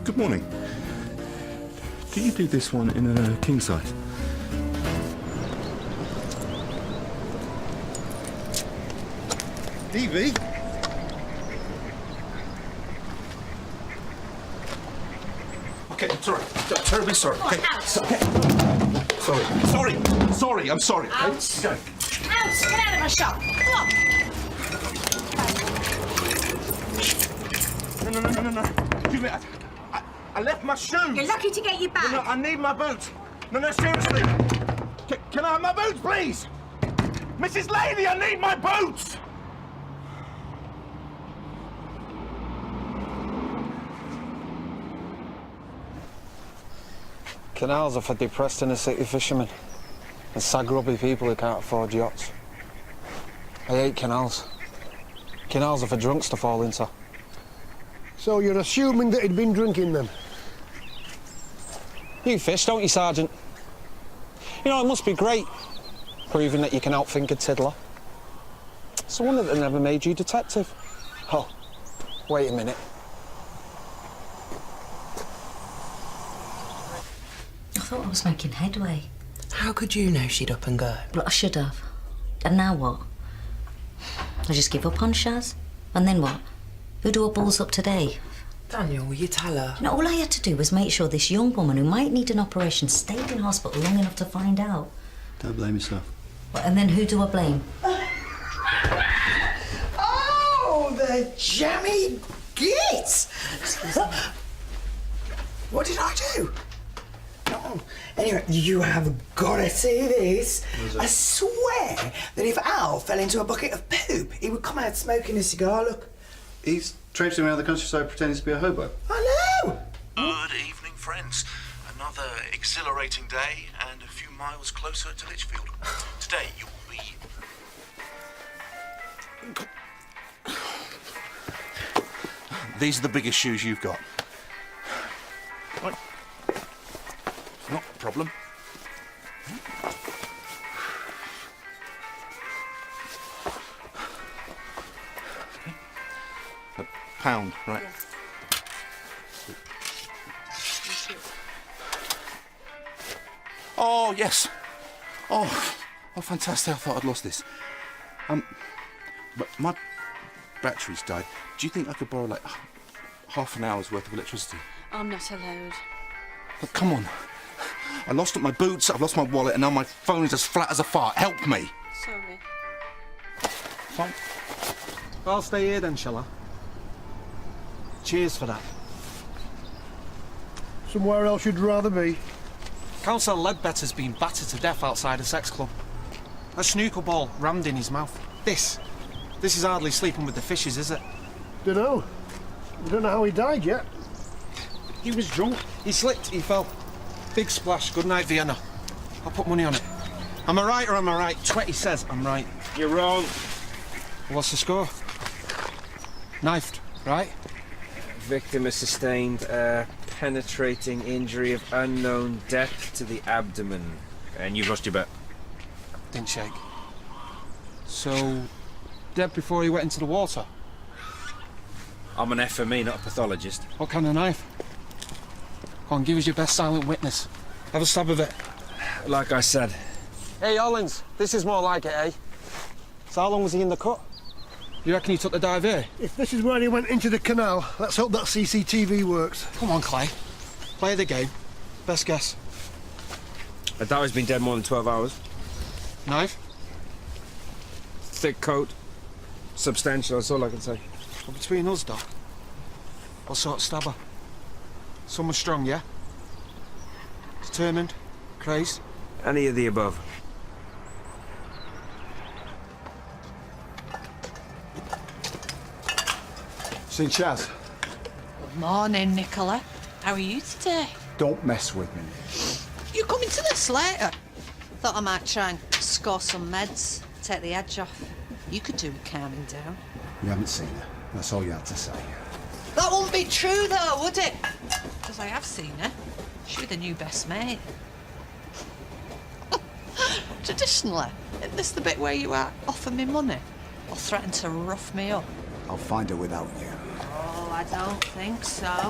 Good morning. Do you do this one in a king size? Evie? Okay, I'm sorry. I'm terribly sorry. Okay. Sorry, I'm sorry. Out. Okay? Out! Get out of my shop! Come on! No. Excuse me. I left my shoes. You're lucky to get you back. No, I need my boots. No, seriously. Can I have my boots, please? Mrs. Lady, I need my boots! Canals are for depressed inner city fishermen and sad grubby people who can't afford yachts. I hate canals. Canals are for drunks to fall into. So you're assuming that he'd been drinking then? You fish, don't you, Sergeant? You know, it must be great proving that you can outthink a tiddler. It's a wonder that they never made you detective. Oh, wait a minute. I thought I was making headway. How could you know she'd up and go? But I should have. And now what? I just give up on Shaz? And then what? Who do our balls up today? Daniel, will you tell her? You know, all I had to do was make sure this young woman who might need an operation stayed in hospital long enough to find out. Don't blame yourself. What, and then who do I blame? Oh, the jammy git! What did I do? No. Anyway, you have got to see this. I swear that if Al fell into a bucket of poop, he would come out smoking a cigar, look. He's traipsing around the countryside pretending to be a hobo. I know! Good evening, friends. Another exhilarating day and a few miles closer to Lichfield. Today you will be... These are the biggest shoes you've got. Right. Not a problem. £1, right? Yes. Oh, yes. Oh, fantastic. I thought I'd lost this. But my battery's died. Do you think I could borrow, like, half an hour's worth of electricity? I'm not allowed. But come on. I lost my boots, I've lost my wallet, and now my phone is as flat as a fart. Help me. Sorry. Fine. I'll stay here then, shall I? Cheers for that. Somewhere else you'd rather be? Councillor Ledbetter's been battered to death outside a sex club. A snooker ball rammed in his mouth. This is hardly sleeping with the fishes, is it? Dunno. I don't know how he died yet. He was drunk. He slipped, he fell. Big splash. Good night, Vienna. I'll put money on it. Am I right or am I right? Twetty says I'm right. You're wrong. What's the score? Knifed, right? Victim has sustained a penetrating injury of unknown depth to the abdomen. And you've lost your bet. Didn't shake. So, dead before he went into the water? I'm an FME, not a pathologist. What kind of knife? Come on, give us your best silent witness. Have a stab of it. Like I said. Hey, Hollins, this is more like it, eh? So how long was he in the cut? You reckon he took the dive here? If this is where he went into the canal, let's hope that CCTV works. Come on, Clay. Play the game. Best guess. I doubt he's been dead more than 12 hours. Knife? Thick coat. Substantial, that's all I can say. Well, between us, Doc. What sort of stabber? Someone strong, yeah? Determined? Crazed? Any of the above. Seen Chaz? Good morning, Nicola. How are you today? Don't mess with me. You coming to this later? Thought I might try and score some meds, take the edge off. You could do with calming down. You haven't seen her. That's all you had to say. That wouldn't be true, though, would it? Because I have seen her. She's the new best mate. Traditionally, isn't this the bit where you offer me money or threaten to rough me up? I'll find her without you. Oh, I don't think so.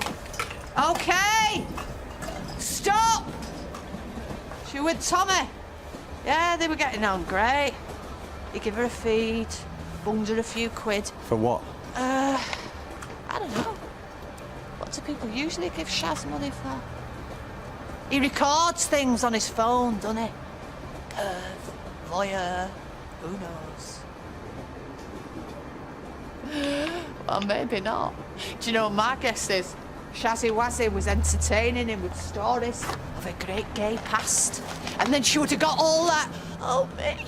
Okay! Stop! She with Tommy. Yeah, they were getting on great. He gave her a feed, bunged her a few quid. For what? I don't know. What do people usually give Shaz money for? He records things on his phone, doesn't he? Perv, voyeur, who knows? Well, maybe not. Do you know what my guess is? Shazzy Wazzy was entertaining him with stories of a great gay past. And then she would have got all that. Oh, me.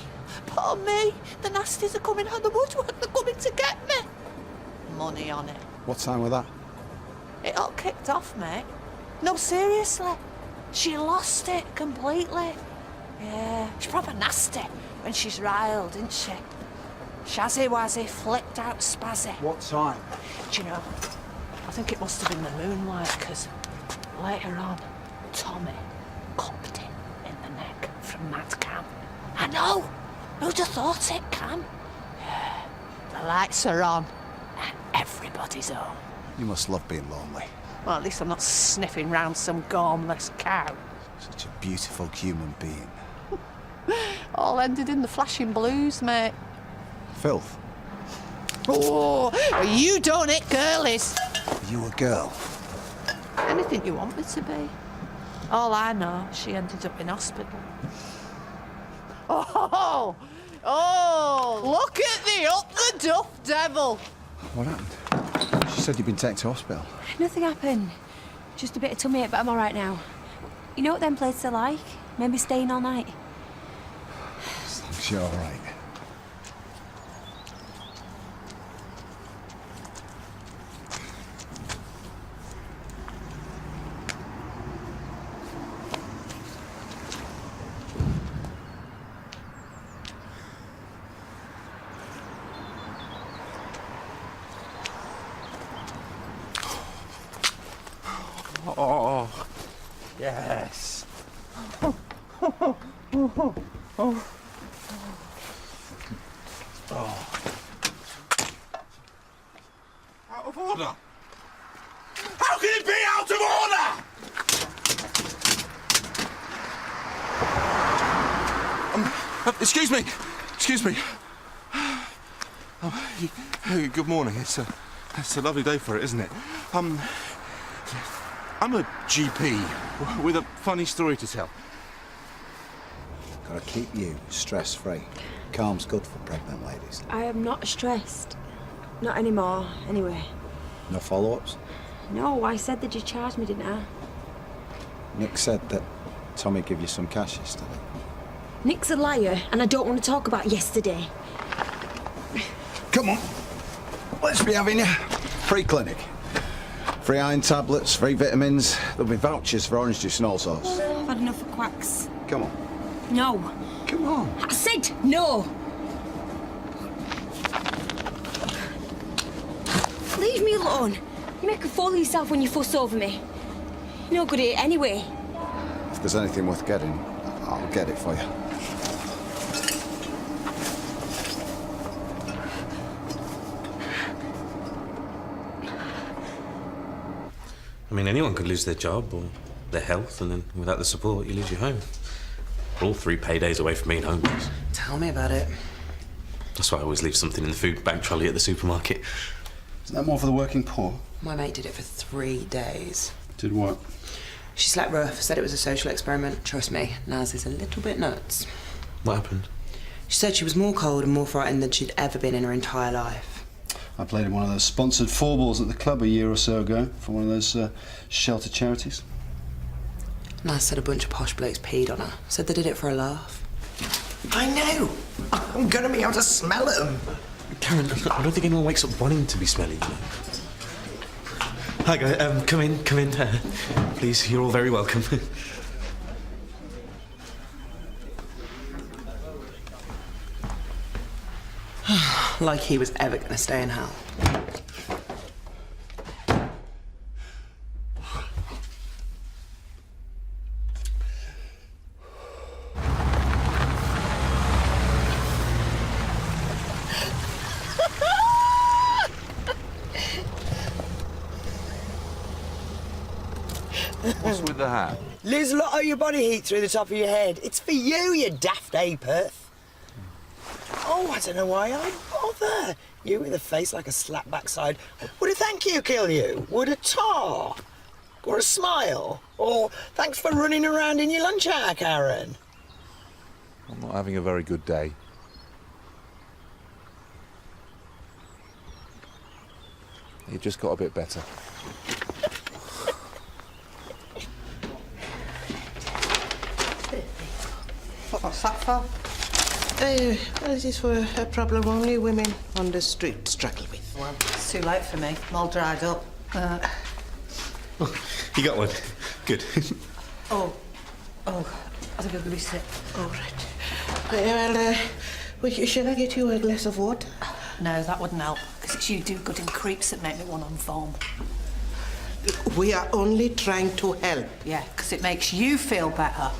Poor me. The nasties are coming out of the woodwork. They're coming to get me. Money on it. What time was that? It all kicked off, mate. No, seriously. She lost it completely. Yeah, she's proper nasty when she's riled, isn't she? Shazzy Wazzy flipped out spazzy. What time? Do you know, I think it must have been the moonlight, because later on, Tommy copped it in the neck from Mad Cam. I know! Who'd have thought it, Cam? Yeah, the lights are on, and everybody's home. You must love being lonely. Well, at least I'm not sniffing round some gormless cow. Such a beautiful human being. All ended in the flashing blues, mate. Filth. Oh, you done it, girlies. You a girl? Anything you want me to be. All I know, she ended up in hospital. Oh, look at the up the duff devil. What happened? She said you'd been taken to hospital. Nothing happened. Just a bit of tummy ache, but I'm all right now. You know what them places are like? Maybe staying all night. As long as you're all right. Oh, yes. Out of order? How can it be out of order? Excuse me. Good morning. It's a lovely day for it, isn't it? I'm a GP with a funny story to tell. Gotta keep you stress-free. Calm's good for pregnant ladies. I am not stressed. Not anymore, anyway. No follow-ups? No, I said that you charged me, didn't I? Nick said that Tommy gave you some cash yesterday. Nick's a liar, and I don't want to talk about yesterday. Come on. Let's be having you. Free clinic. Free iron tablets, free vitamins. There'll be vouchers for orange juice and all sorts. I've had enough of quacks. Come on. No. Come on. I said no. Leave me alone. You make a fool of yourself when you fuss over me. You're no good at it anyway. If there's anything worth getting, I'll get it for you. I mean, anyone could lose their job or their health, and then without the support, you lose your home. We're all 3 paydays away from being homeless. Tell me about it. That's why I always leave something in the food bag trolley at the supermarket. Isn't that more for the working poor? My mate did it for 3 days. Did what? She slept rough, said it was a social experiment. Trust me, Naz is a little bit nuts. What happened? She said she was more cold and more frightened than she'd ever been in her entire life. I played in one of those sponsored four balls at the club a year or so ago for one of those shelter charities. Naz said a bunch of posh blokes peed on her. Said they did it for a laugh. I know! I'm gonna be able to smell them! Karen, I don't think anyone wakes up wanting to be smelly, you know. Hi, guys. Come in. Please, you're all very welcome. Like he was ever gonna stay in hell. What's with the hat? Lose a lot of your body heat through the top of your head. It's for you daft ape. Oh, I don't know why I bother. You with a face like a slap backside. Would a thank you kill you? Would a tar? Or a smile? Or thanks for running around in your lunch hour, Karen? I'm not having a very good day. It just got a bit better. What's that for? This is for a problem only women on the street struggle with. Well, it's too late for me. I'm all dried up. You got one. Good. Oh, I think I'm going to be sick. All right. Well, shall I get you a glass of water? No, that wouldn't help, because it's you do-gooding creeps that make me want to unform. We are only trying to help. Yeah, because it makes you feel better.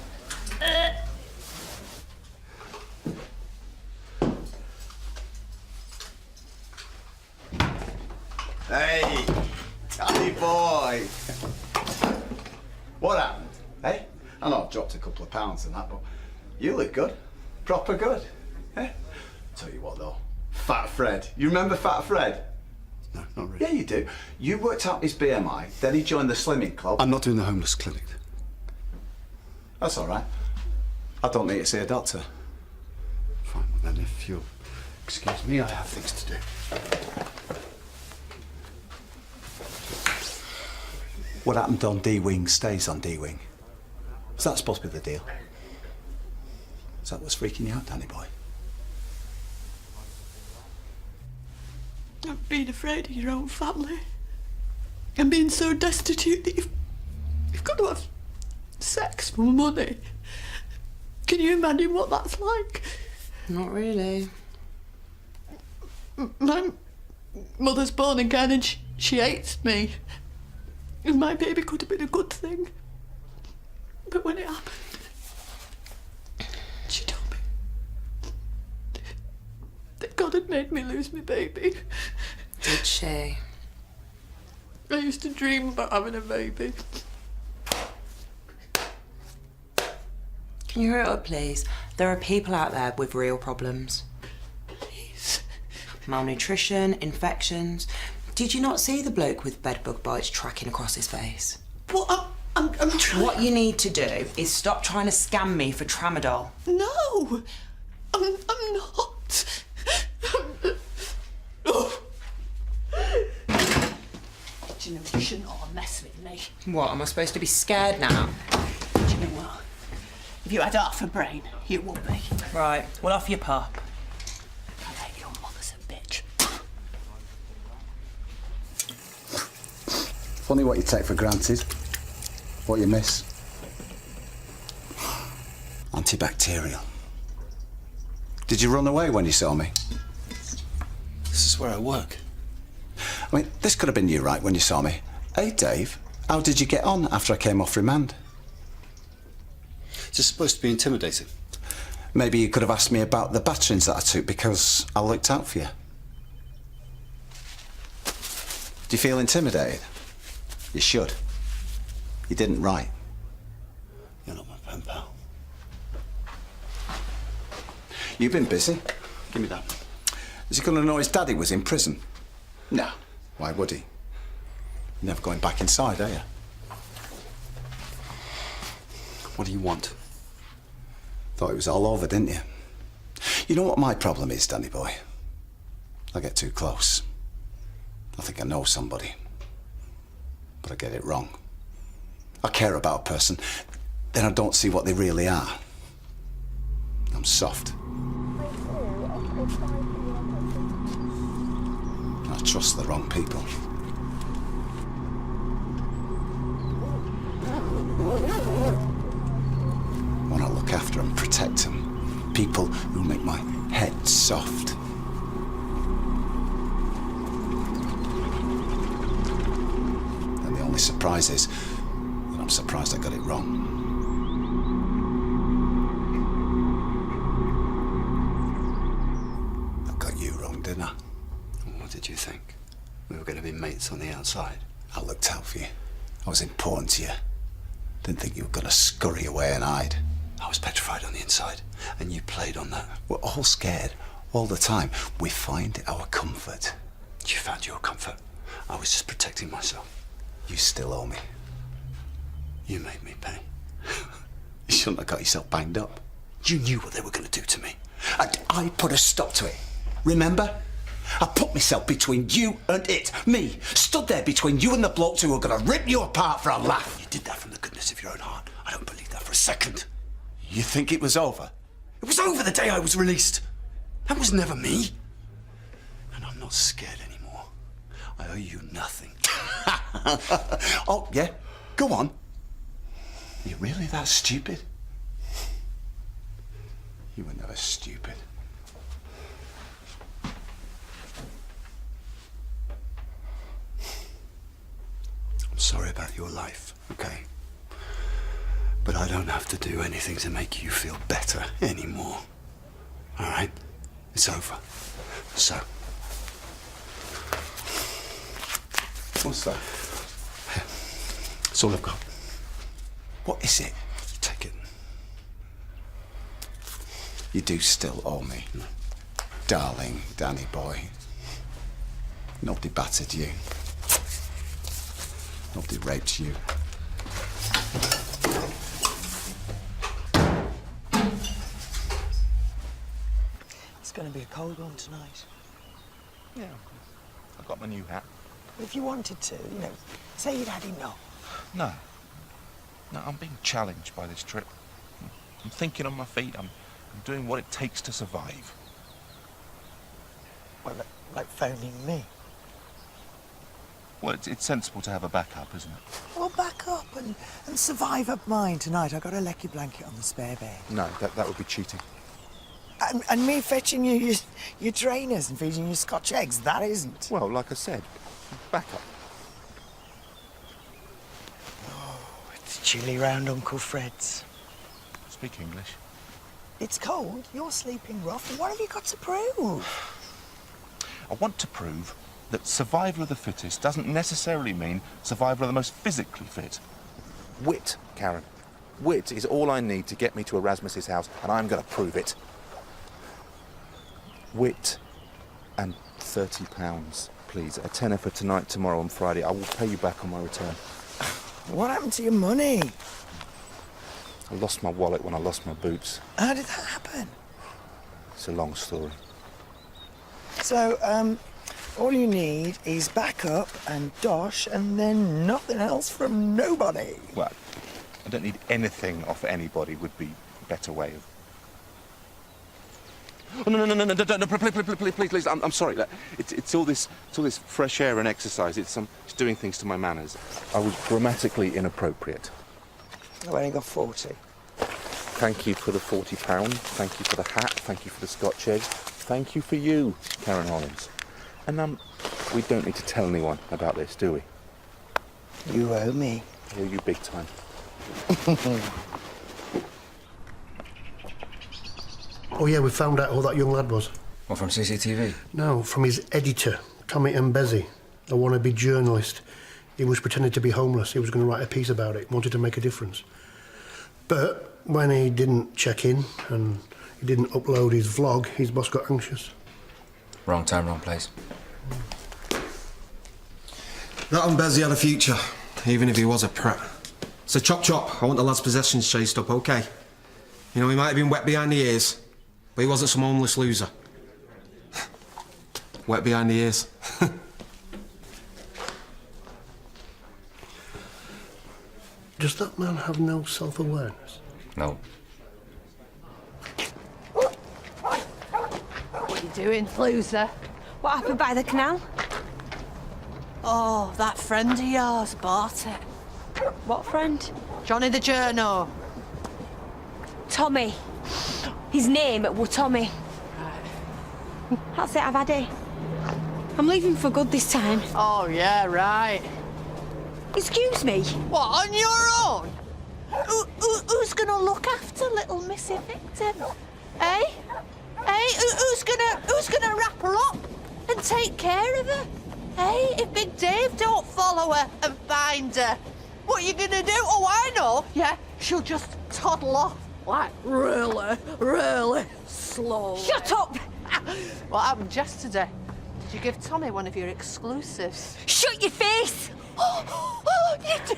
Hey, Danny boy. What happened? Hey? I know I've dropped a couple of pounds and that, but you look good. Proper good. Eh? Tell you what though, Fat Fred. You remember Fat Fred? No, not really. Yeah, you do. You worked out his BMI, then he joined the slimming club. I'm not doing the homeless clinic. That's all right. I don't need to see a doctor. Fine, well then if you'll excuse me, I have things to do. What happened on D-Wing stays on D-Wing. Is that supposed to be the deal? Is that what's freaking you out, Danny boy? I've been afraid of your own family. And being so destitute that you've got to have sex for money. Can you imagine what that's like? Not really. My mother's born again and she hates me. And my baby could have been a good thing. But when it happened, she told me that God had made me lose my baby. Did she? I used to dream about having a baby. Can you hurry up, please? There are people out there with real problems. Please. Malnutrition, infections. Did you not see the bloke with bedbug bites tracking across his face? What? I'm trying. What you need to do is stop trying to scam me for tramadol. No! I'm not. Oh. Do you know, you shouldn't all mess with me. What, am I supposed to be scared now? Do you know what? If you had half a brain, you would be. Right, well, off your pop. I bet your mother's a bitch. Funny what you take for granted. What you miss. Antibacterial. Did you run away when you saw me? This is where I work. I mean, this could have been you, right, when you saw me. Hey, Dave, how did you get on after I came off remand? It's just supposed to be intimidating. Maybe you could have asked me about the batterings that I took because I looked out for you. Do you feel intimidated? You should. You didn't write. You're not my pen pal. You've been busy. Give me that. Is he going to know his daddy was in prison? No. Why would he? You're never going back inside, are you? What do you want? Thought it was all over, didn't you? You know what my problem is, Danny boy? I get too close. I think I know somebody. But I get it wrong. I care about a person, then I don't see what they really are. I'm soft. I trust the wrong people. I want to look after and protect them. People who make my head soft. And the only surprise is that I'm surprised I got it wrong. I got you wrong, didn't I? What did you think? We were going to be mates on the outside. I looked out for you. I was important to you. Didn't think you were going to scurry away and hide. I was petrified on the inside, and you played on that. We're all scared, all the time. We find our comfort. You found your comfort. I was just protecting myself. You still owe me. You made me pay. You shouldn't have got yourself banged up. You knew what they were going to do to me. I put a stop to it. Remember? I put myself between you and it. Me, stood there between you and the blokes who were going to rip you apart for a laugh. You did that from the goodness of your own heart. I don't believe that for a second. You think it was over? It was over the day I was released. That was never me. And I'm not scared anymore. I owe you nothing. Oh, yeah? Go on. Are you really that stupid? You were never stupid. I'm sorry about your life, okay? But I don't have to do anything to make you feel better anymore. All right? It's over. So. What's that? It's all I've got. What is it? Take it. You do still owe me. Darling Danny boy. Nobody battered you. Nobody raped you. It's going to be a cold one tonight. Yeah, I've got my new hat. If you wanted to, you know, say you'd had enough. No. No, I'm being challenged by this trip. I'm thinking on my feet. I'm doing what it takes to survive. Well, like phoning me. Well, it's sensible to have a backup, isn't it? Well, back up and survive up mine tonight. I got a lecky blanket on the spare bed. No, that would be cheating. And me fetching you your trainers and feeding you Scotch eggs, that isn't. Well, like I said, backup. It's chilly round Uncle Fred's. Speak English. It's cold, you're sleeping rough, and what have you got to prove? I want to prove that survival of the fittest doesn't necessarily mean survival of the most physically fit. Wit, Karen. Wit is all I need to get me to Erasmus's house, and I'm going to prove it. Wit and £30, please. A tenner for tonight, tomorrow and Friday. I will pay you back on my return. What happened to your money? I lost my wallet when I lost my boots. How did that happen? It's a long story. So, all you need is backup and dosh and then nothing else from nobody. Well, I don't need anything off anybody would be a better way of... Oh, no, please, I'm sorry. It's all this fresh air and exercise. It's doing things to my manners. I was grammatically inappropriate. I've only got 40. Thank you for the £40. Thank you for the hat. Thank you for the Scotch eggs. Thank you for you, Karen Hollins. And we don't need to tell anyone about this, do we? You owe me. I owe you big time. Oh yeah, we found out who that young lad was. What, from CCTV? No, from his editor, Tommy Mbezi, a wannabe journalist. He was pretending to be homeless. He was going to write a piece about it, wanted to make a difference. But when he didn't check in and he didn't upload his vlog, his boss got anxious. Wrong time, wrong place. That Mbezi had a future, even if he was a prat. So chop chop, I want the lad's possessions chased up, OK? You know, he might have been wet behind the ears, but he wasn't some homeless loser. Wet behind the ears. Does that man have no self-awareness? No. What are you doing, loser? What happened by the canal? Oh, that friend of yours bought it. What friend? Johnny the Journo. Tommy. His name was Tommy. That's it, I've had it. I'm leaving for good this time. Oh, yeah, right. Excuse me? What, on your own? Who's gonna look after little Missy Victim? Eh? Who's gonna wrap her up and take care of her? Eh? If Big Dave don't follow her and find her, what are you gonna do? Oh, I know. know, yeah, she'll just toddle off, like, really, really slowly. Shut up! What happened yesterday? Did you give Tommy one of your exclusives? Shut your face! You did!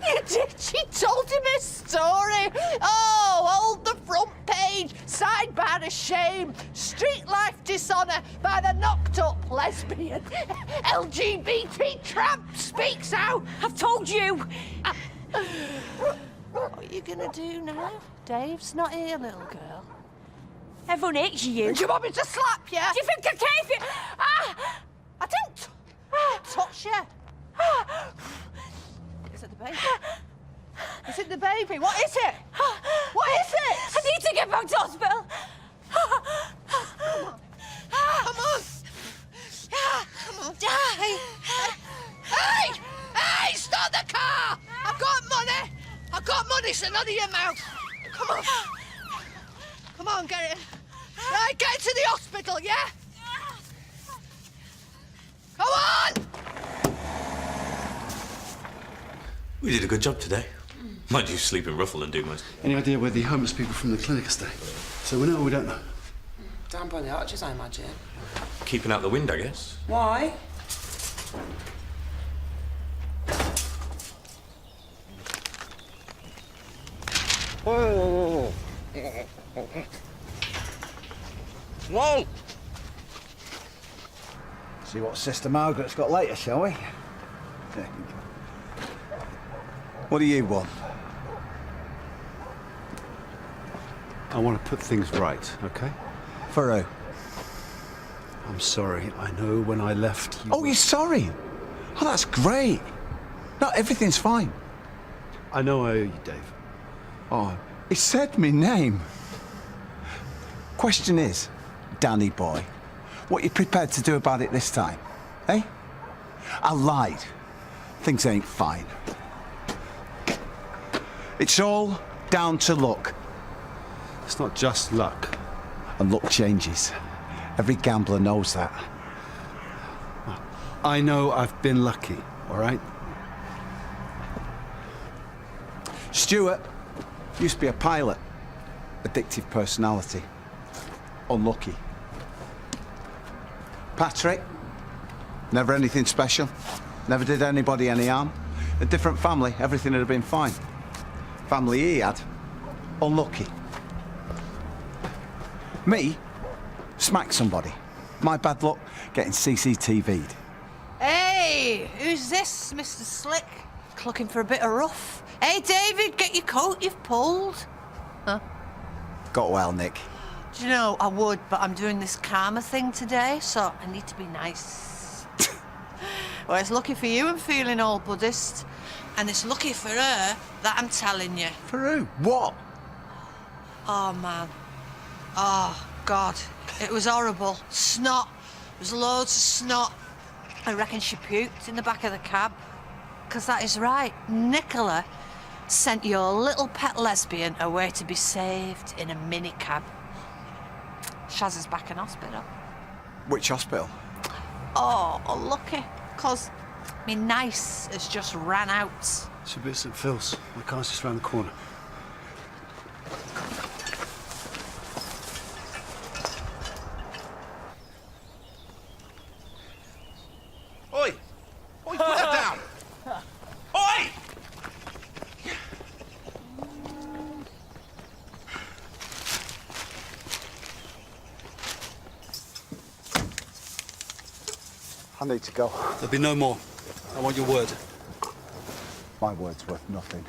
You did! She told him his story! Oh, hold the front page! Sidebar of shame! Street life dishonour by the knocked-up lesbian! LGBT tramp speaks out! I've told you! What are you gonna do now? Dave's not here, little girl. Everyone hates you. Do you want me to slap you? Do you think I care if you... Ah! I didn't touch you. Is it the baby? Is it the baby? What is it? What is it? I need to get back to hospital. Come on. Come on. Hey! Hey! Hey! Stop the car! I've got money! I've got money, so none of your mouth. Come on. Come on, get it. Right, get to the hospital, yeah? Come on! We did a good job today. Mind you, sleep in Ruffle and do most. Any idea where the homeless people from the clinic stay? So we know or we don't know? Down by the arches, I imagine. Keeping out the wind, I guess. Why? Whoa! Whoa! See what Sister Margaret's got later, shall we? What do you want? I want to put things right, okay? For who? I'm sorry. I know when I left you... Oh, you're sorry? Oh, that's great. No, everything's fine. I know I owe you, Dave. Oh, he said me name. Question is, Danny boy, what you prepared to do about it this time? Eh? I lied. Things ain't fine. It's all down to luck. It's not just luck. And luck changes. Every gambler knows that. I know I've been lucky, all right? Stuart used to be a pilot. Addictive personality. Unlucky. Patrick, never anything special. Never did anybody any harm. A different family, everything would have been fine. Family he had, unlucky. Me, smacked somebody. My bad luck, getting CCTV'd. Hey, who's this, Mr. Slick? Looking for a bit of rough. Hey, David, get your coat, you've pulled. Huh? Got well, Nick. Do you know, I would, but I'm doing this karma thing today, so I need to be nice. Well, it's lucky for you I'm feeling all Buddhist, and it's lucky for her that I'm telling you. For who? What? Oh, man. Oh, God. It was horrible. Snot. There was loads of snot. I reckon she puked in the back of the cab. 'Cause that is right. Nicola sent your little pet lesbian away to be saved in a minicab. Shaz is back in hospital. Which hospital? Oh, unlucky. 'Cause me nice has just ran out. Should be at St. Phil's. My car's just round the corner. Oi! Oi, put that down! Oi! I need to go. There'll be no more. I want your word. My word's worth nothing.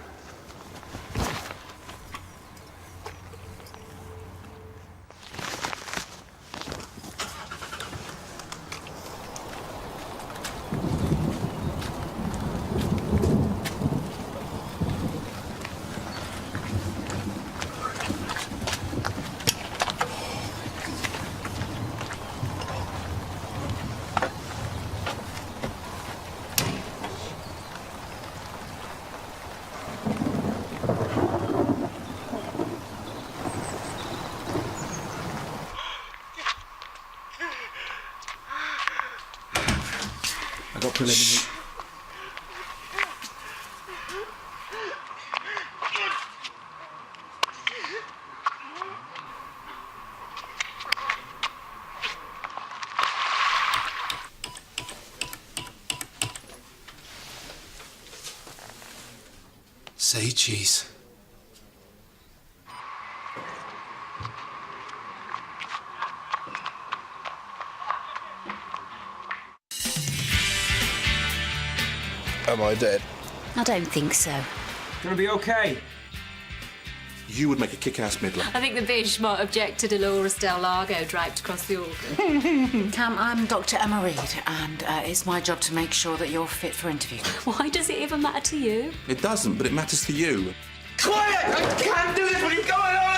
Say cheese. Am I dead? I don't think so. Gonna be okay. You would make a kick-ass middler. I think the bitch might object to Dolores Del Lago draped across the organ. Cam, I'm Dr. Emma Reed, and it's my job to make sure that you're fit for interview. Why does it even matter to you? It doesn't, but it matters to you. Quiet! I can't do this! What are you going on?